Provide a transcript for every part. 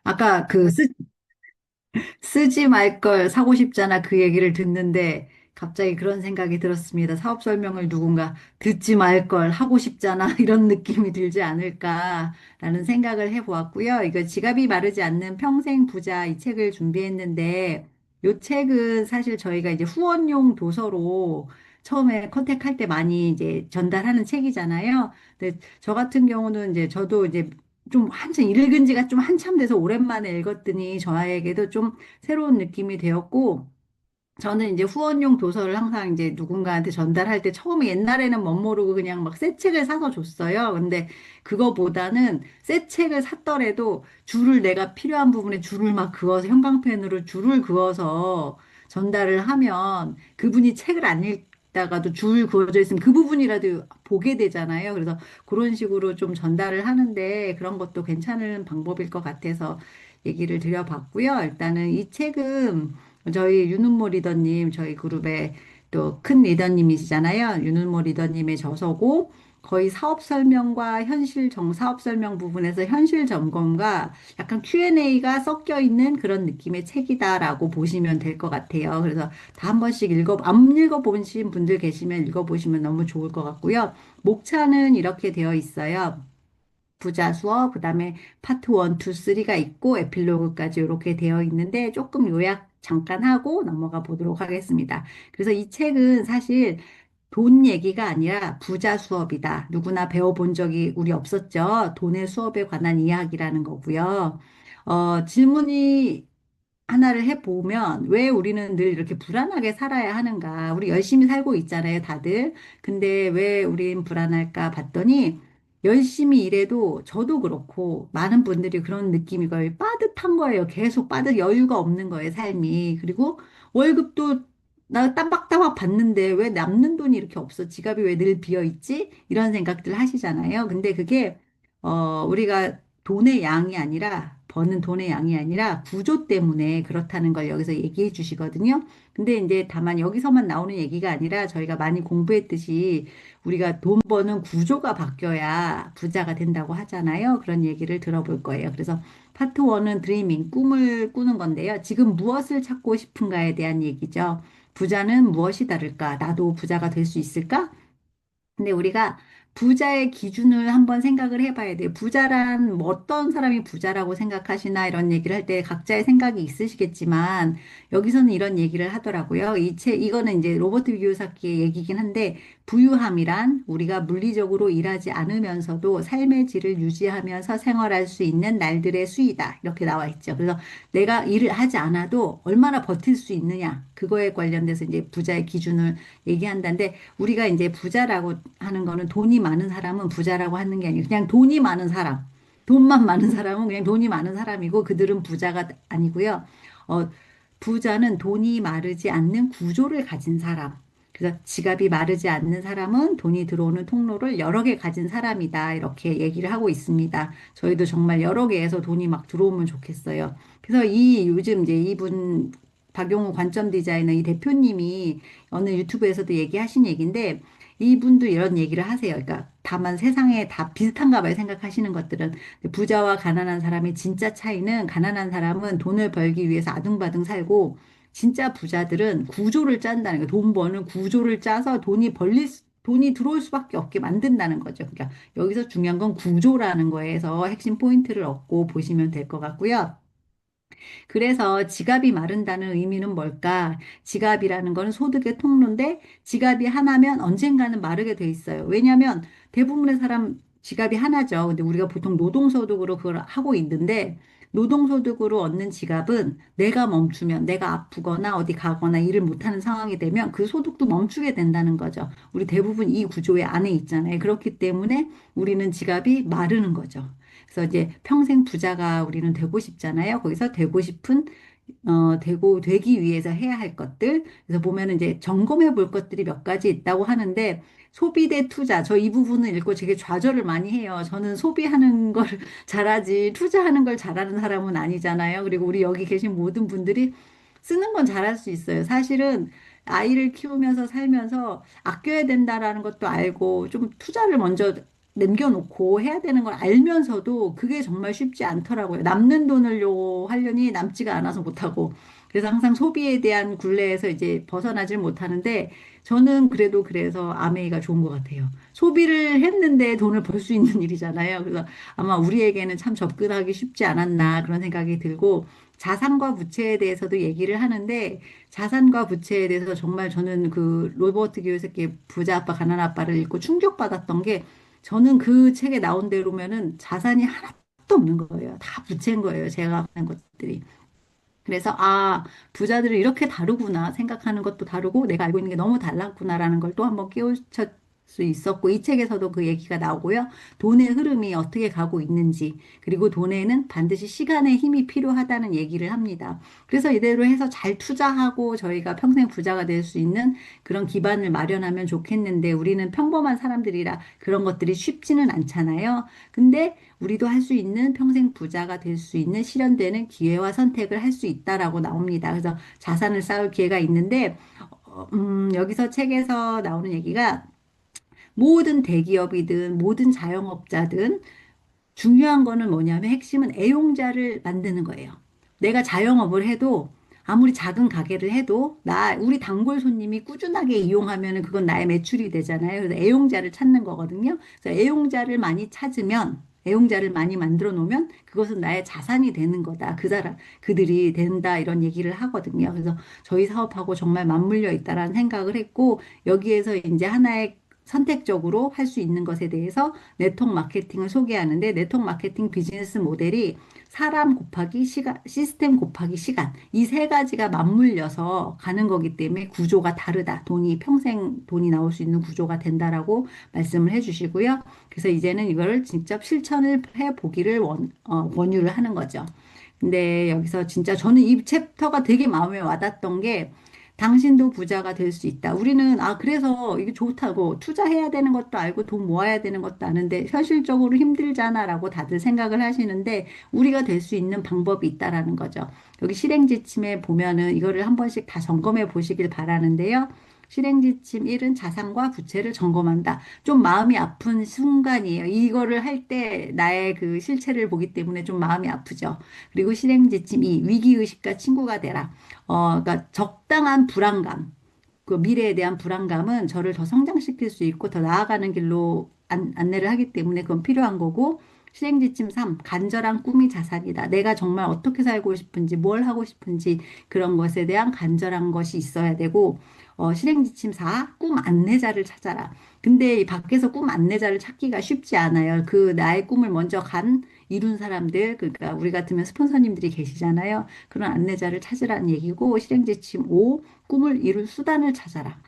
아까 쓰지 말 걸 사고 싶잖아. 그 얘기를 듣는데 갑자기 그런 생각이 들었습니다. 사업 설명을 누군가 듣지 말 걸 하고 싶잖아. 이런 느낌이 들지 않을까라는 생각을 해보았고요. 이거 지갑이 마르지 않는 평생 부자 이 책을 준비했는데 이 책은 사실 저희가 이제 후원용 도서로 처음에 컨택할 때 많이 이제 전달하는 책이잖아요. 근데 저 같은 경우는 이제 저도 이제 좀 한참 읽은 지가 좀 한참 돼서 오랜만에 읽었더니 저에게도 좀 새로운 느낌이 되었고, 저는 이제 후원용 도서를 항상 이제 누군가한테 전달할 때 처음에 옛날에는 멋모르고 그냥 막 새 책을 사서 줬어요. 근데 그거보다는 새 책을 샀더라도 줄을 내가 필요한 부분에 줄을 막 그어서 형광펜으로 줄을 그어서 전달을 하면 그분이 책을 안 읽다가도 줄 그어져 있으면 그 부분이라도 보게 되잖아요. 그래서 그런 식으로 좀 전달을 하는데 그런 것도 괜찮은 방법일 것 같아서 얘기를 드려봤고요. 일단은 이 책은 저희 윤은모 리더님, 저희 그룹의 또 큰 리더님이시잖아요. 윤은모 리더님의 저서고, 거의 사업 설명과 사업 설명 부분에서 현실 점검과 약간 Q&A가 섞여 있는 그런 느낌의 책이다라고 보시면 될 것 같아요. 그래서 다 한 번씩 안 읽어보신 분들 계시면 읽어보시면 너무 좋을 것 같고요. 목차는 이렇게 되어 있어요. 부자 수업, 그다음에 파트 1, 2, 3가 있고 에필로그까지 이렇게 되어 있는데 조금 요약 잠깐 하고 넘어가 보도록 하겠습니다. 그래서 이 책은 사실 돈 얘기가 아니라 부자 수업이다. 누구나 배워본 적이 우리 없었죠. 돈의 수업에 관한 이야기라는 거고요. 질문이 하나를 해보면 왜 우리는 늘 이렇게 불안하게 살아야 하는가? 우리 열심히 살고 있잖아요, 다들. 근데 왜 우린 불안할까 봤더니 열심히 일해도 저도 그렇고 많은 분들이 그런 느낌이고요. 빠듯한 거예요. 계속 여유가 없는 거예요, 삶이. 그리고 월급도 나 따박따박 받는데 왜 남는 돈이 이렇게 없어? 지갑이 왜 늘 비어 있지? 이런 생각들 하시잖아요. 근데 그게 우리가 돈의 양이 아니라, 버는 돈의 양이 아니라 구조 때문에 그렇다는 걸 여기서 얘기해 주시거든요. 근데 이제 다만 여기서만 나오는 얘기가 아니라 저희가 많이 공부했듯이 우리가 돈 버는 구조가 바뀌어야 부자가 된다고 하잖아요. 그런 얘기를 들어볼 거예요. 그래서 파트 1은 드리밍, 꿈을 꾸는 건데요. 지금 무엇을 찾고 싶은가에 대한 얘기죠. 부자는 무엇이 다를까? 나도 부자가 될 수 있을까? 근데 우리가 부자의 기준을 한번 생각을 해봐야 돼요. 부자란 뭐 어떤 사람이 부자라고 생각하시나 이런 얘기를 할 때 각자의 생각이 있으시겠지만 여기서는 이런 얘기를 하더라고요. 이거는 이제 로버트 기요사키의 얘기긴 한데 부유함이란 우리가 물리적으로 일하지 않으면서도 삶의 질을 유지하면서 생활할 수 있는 날들의 수이다. 이렇게 나와 있죠. 그래서 내가 일을 하지 않아도 얼마나 버틸 수 있느냐. 그거에 관련돼서 이제 부자의 기준을 얘기한다는데 우리가 이제 부자라고 하는 거는 돈이 많은 사람은 부자라고 하는 게 아니고 그냥 돈이 많은 사람, 돈만 많은 사람은 그냥 돈이 많은 사람이고 그들은 부자가 아니고요. 어, 부자는 돈이 마르지 않는 구조를 가진 사람. 그래서 지갑이 마르지 않는 사람은 돈이 들어오는 통로를 여러 개 가진 사람이다. 이렇게 얘기를 하고 있습니다. 저희도 정말 여러 개에서 돈이 막 들어오면 좋겠어요. 그래서 요즘 이제 이분 박용우 관점 디자이너 이 대표님이 어느 유튜브에서도 얘기하신 얘기인데 이분도 이런 얘기를 하세요. 그러니까 다만 세상에 다 비슷한가 봐요. 생각하시는 것들은. 부자와 가난한 사람의 진짜 차이는 가난한 사람은 돈을 벌기 위해서 아등바등 살고 진짜 부자들은 구조를 짠다는 거예요. 돈 버는 구조를 짜서 돈이 들어올 수밖에 없게 만든다는 거죠. 그러니까 여기서 중요한 건 구조라는 거에서 핵심 포인트를 얻고 보시면 될 것 같고요. 그래서 지갑이 마른다는 의미는 뭘까? 지갑이라는 거는 소득의 통로인데 지갑이 하나면 언젠가는 마르게 돼 있어요. 왜냐하면 대부분의 사람 지갑이 하나죠. 근데 우리가 보통 노동소득으로 그걸 하고 있는데 노동소득으로 얻는 지갑은 내가 멈추면 내가 아프거나 어디 가거나 일을 못하는 상황이 되면 그 소득도 멈추게 된다는 거죠. 우리 대부분 이 구조의 안에 있잖아요. 그렇기 때문에 우리는 지갑이 마르는 거죠. 그래서 이제 평생 부자가 우리는 되고 싶잖아요. 거기서 되고 싶은 되기 위해서 해야 할 것들. 그래서 보면은 이제 점검해 볼 것들이 몇 가지 있다고 하는데, 소비 대 투자. 저 이 부분을 읽고 되게 좌절을 많이 해요. 저는 소비하는 걸 잘하지, 투자하는 걸 잘하는 사람은 아니잖아요. 그리고 우리 여기 계신 모든 분들이 쓰는 건 잘할 수 있어요. 사실은 아이를 키우면서 살면서 아껴야 된다라는 것도 알고, 좀 투자를 먼저 남겨놓고 해야 되는 걸 알면서도 그게 정말 쉽지 않더라고요. 남는 돈을 하려니 남지가 않아서 못하고. 그래서 항상 소비에 대한 굴레에서 이제 벗어나질 못하는데 저는 그래도 그래서 아메이가 좋은 것 같아요. 소비를 했는데 돈을 벌 수 있는 일이잖아요. 그래서 아마 우리에게는 참 접근하기 쉽지 않았나 그런 생각이 들고 자산과 부채에 대해서도 얘기를 하는데 자산과 부채에 대해서 정말 저는 그 로버트 기요사키의 부자 아빠 가난 아빠를 읽고 충격받았던 게 저는 그 책에 나온 대로면은 자산이 하나도 없는 거예요. 다 부채인 거예요. 제가 하는 것들이. 그래서 아, 부자들을 이렇게 다르구나 생각하는 것도 다르고 내가 알고 있는 게 너무 달랐구나라는 걸 또 한번 깨우칠 수 있었고 이 책에서도 그 얘기가 나오고요. 돈의 흐름이 어떻게 가고 있는지 그리고 돈에는 반드시 시간의 힘이 필요하다는 얘기를 합니다. 그래서 이대로 해서 잘 투자하고 저희가 평생 부자가 될 수 있는 그런 기반을 마련하면 좋겠는데 우리는 평범한 사람들이라 그런 것들이 쉽지는 않잖아요. 근데 우리도 할 수 있는 평생 부자가 될 수 있는 실현되는 기회와 선택을 할 수 있다라고 나옵니다. 그래서 자산을 쌓을 기회가 있는데, 여기서 책에서 나오는 얘기가 모든 대기업이든 모든 자영업자든 중요한 거는 뭐냐면 핵심은 애용자를 만드는 거예요. 내가 자영업을 해도 아무리 작은 가게를 해도 우리 단골 손님이 꾸준하게 이용하면 그건 나의 매출이 되잖아요. 그래서 애용자를 찾는 거거든요. 그래서 애용자를 많이 찾으면 애용자를 많이 만들어 놓으면 그것은 나의 자산이 되는 거다. 그들이 된다. 이런 얘기를 하거든요. 그래서 저희 사업하고 정말 맞물려 있다라는 생각을 했고, 여기에서 이제 하나의 선택적으로 할 수 있는 것에 대해서 네트워크 마케팅을 소개하는데 네트워크 마케팅 비즈니스 모델이 사람 곱하기 시간, 시스템 곱하기 시간 이 세 가지가 맞물려서 가는 거기 때문에 구조가 다르다. 평생 돈이 나올 수 있는 구조가 된다라고 말씀을 해주시고요. 그래서 이제는 이거를 직접 실천을 해보기를 권유를 하는 거죠. 근데 여기서 진짜 저는 이 챕터가 되게 마음에 와닿았던 게 당신도 부자가 될 수 있다. 우리는, 그래서 이게 좋다고 투자해야 되는 것도 알고 돈 모아야 되는 것도 아는데 현실적으로 힘들잖아라고 다들 생각을 하시는데 우리가 될 수 있는 방법이 있다라는 거죠. 여기 실행 지침에 보면은 이거를 한 번씩 다 점검해 보시길 바라는데요. 실행 지침 1은 자산과 부채를 점검한다. 좀 마음이 아픈 순간이에요. 이거를 할 때 나의 그 실체를 보기 때문에 좀 마음이 아프죠. 그리고 실행 지침 2, 위기의식과 친구가 되라. 그러니까 적당한 불안감, 그 미래에 대한 불안감은 저를 더 성장시킬 수 있고 더 나아가는 길로 안내를 하기 때문에 그건 필요한 거고, 실행지침 3, 간절한 꿈이 자산이다. 내가 정말 어떻게 살고 싶은지, 뭘 하고 싶은지 그런 것에 대한 간절한 것이 있어야 되고, 실행지침 4, 꿈 안내자를 찾아라. 근데 이 밖에서 꿈 안내자를 찾기가 쉽지 않아요. 그 나의 꿈을 먼저 이룬 사람들, 그러니까 우리 같으면 스폰서님들이 계시잖아요. 그런 안내자를 찾으라는 얘기고, 실행지침 5, 꿈을 이룰 수단을 찾아라.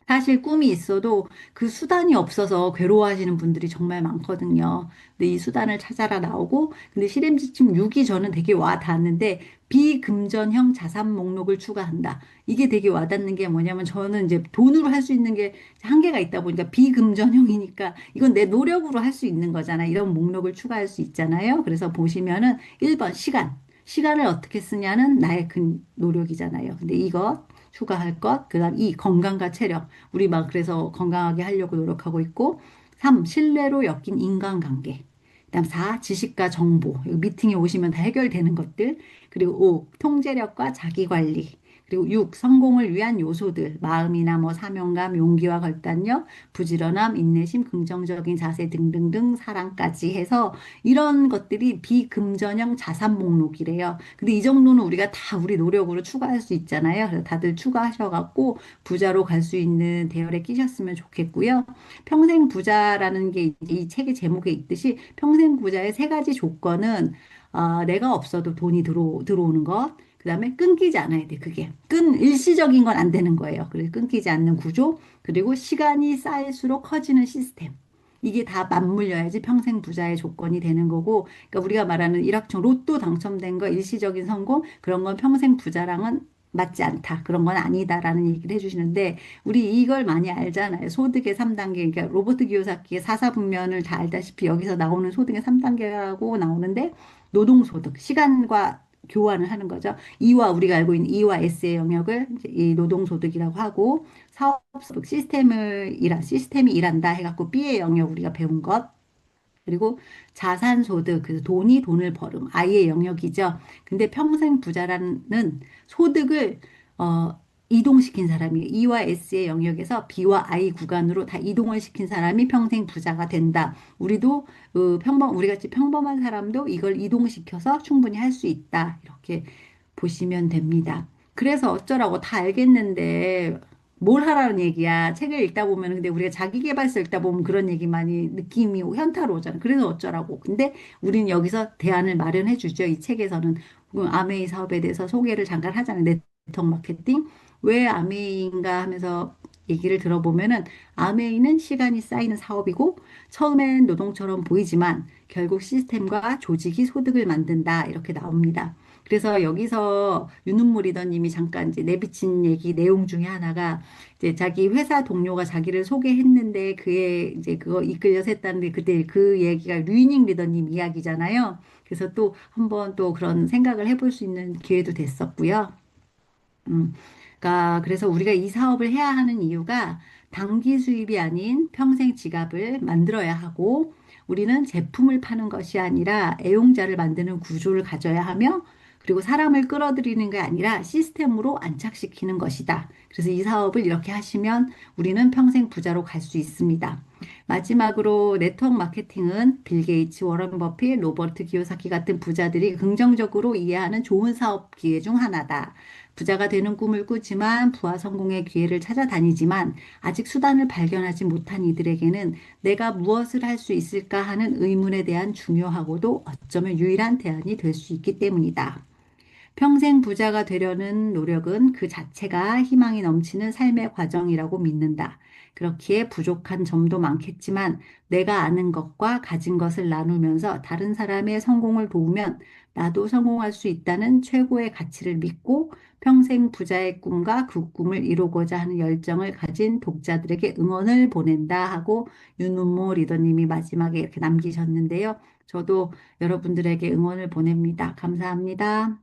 사실 꿈이 있어도 그 수단이 없어서 괴로워하시는 분들이 정말 많거든요. 근데 이 수단을 찾아라 나오고, 근데 실행지침 6이 저는 되게 와 닿았는데, 비금전형 자산 목록을 추가한다. 이게 되게 와닿는 게 뭐냐면 저는 이제 돈으로 할 수 있는 게 한계가 있다 보니까 비금전형이니까 이건 내 노력으로 할 수 있는 거잖아. 이런 목록을 추가할 수 있잖아요. 그래서 보시면은 1번 시간. 시간을 어떻게 쓰냐는 나의 그 노력이잖아요. 근데 이거 추가할 것, 그다음 2, 건강과 체력. 우리 막 그래서 건강하게 하려고 노력하고 있고, 3, 신뢰로 엮인 인간관계. 그다음 4, 지식과 정보. 여기 미팅에 오시면 다 해결되는 것들. 그리고 5, 통제력과 자기관리. 그리고 6, 성공을 위한 요소들. 마음이나 뭐 사명감, 용기와 결단력, 부지런함, 인내심, 긍정적인 자세 등등등 사랑까지 해서 이런 것들이 비금전형 자산 목록이래요. 근데 이 정도는 우리가 다 우리 노력으로 추가할 수 있잖아요. 그래서 다들 추가하셔갖고 부자로 갈 수 있는 대열에 끼셨으면 좋겠고요. 평생 부자라는 게 이제 이 책의 제목에 있듯이 평생 부자의 세 가지 조건은 내가 없어도 돈이 들어오는 것. 그다음에 끊기지 않아야 돼. 그게 일시적인 건 안 되는 거예요. 그래서 끊기지 않는 구조. 그리고 시간이 쌓일수록 커지는 시스템. 이게 다 맞물려야지 평생 부자의 조건이 되는 거고, 그러니까 우리가 말하는 일확천 로또 당첨된 거 일시적인 성공 그런 건 평생 부자랑은 맞지 않다. 그런 건 아니다라는 얘기를 해주시는데 우리 이걸 많이 알잖아요. 소득의 3단계. 그러니까 로버트 기요사키의 사사분면을 다 알다시피 여기서 나오는 소득의 3단계라고 나오는데 노동소득, 시간과 교환을 하는 거죠. E와 우리가 알고 있는 E와 S의 영역을 이제 이 노동소득이라고 하고 사업소득 시스템이 일한다 해갖고 B의 영역 우리가 배운 것. 그리고 자산소득, 그래서 돈을 벌음, 아이의 영역이죠. 근데 평생 부자라는 소득을, 이동시킨 사람이에요. E와 S의 영역에서 B와 I 구간으로 다 이동을 시킨 사람이 평생 부자가 된다. 우리도, 우리 같이 평범한 사람도 이걸 이동시켜서 충분히 할 수 있다. 이렇게 보시면 됩니다. 그래서 어쩌라고 다 알겠는데, 뭘 하라는 얘기야. 책을 읽다 보면, 근데 우리가 자기계발서 읽다 보면 그런 얘기 많이 느낌이 현타로 오잖아. 그래서 어쩌라고. 근데 우리는 여기서 대안을 마련해 주죠. 이 책에서는. 아메이 사업에 대해서 소개를 잠깐 하잖아요. 네트워크 마케팅. 왜 아메이인가 하면서 얘기를 들어보면은 아메이는 시간이 쌓이는 사업이고 처음엔 노동처럼 보이지만 결국 시스템과 조직이 소득을 만든다. 이렇게 나옵니다. 그래서 여기서 윤은모 리더님이 잠깐 이제 내비친 얘기 내용 중에 하나가 이제 자기 회사 동료가 자기를 소개했는데 그의 이제 그거 이끌려서 했다는데 그때 그 얘기가 류이닝 리더님 이야기잖아요. 그래서 또 한번 또 그런 생각을 해볼 수 있는 기회도 됐었고요. 음, 그래서 우리가 이 사업을 해야 하는 이유가 단기 수입이 아닌 평생 지갑을 만들어야 하고 우리는 제품을 파는 것이 아니라 애용자를 만드는 구조를 가져야 하며 그리고 사람을 끌어들이는 게 아니라 시스템으로 안착시키는 것이다. 그래서 이 사업을 이렇게 하시면 우리는 평생 부자로 갈 수 있습니다. 마지막으로 네트워크 마케팅은 빌 게이츠, 워런 버핏, 로버트 기요사키 같은 부자들이 긍정적으로 이해하는 좋은 사업 기회 중 하나다. 부자가 되는 꿈을 꾸지만 부와 성공의 기회를 찾아다니지만 아직 수단을 발견하지 못한 이들에게는 내가 무엇을 할 수 있을까 하는 의문에 대한 중요하고도 어쩌면 유일한 대안이 될 수 있기 때문이다. 평생 부자가 되려는 노력은 그 자체가 희망이 넘치는 삶의 과정이라고 믿는다. 그렇기에 부족한 점도 많겠지만 내가 아는 것과 가진 것을 나누면서 다른 사람의 성공을 도우면 나도 성공할 수 있다는 최고의 가치를 믿고 평생 부자의 꿈과 그 꿈을 이루고자 하는 열정을 가진 독자들에게 응원을 보낸다 하고 윤은모 리더님이 마지막에 이렇게 남기셨는데요. 저도 여러분들에게 응원을 보냅니다. 감사합니다.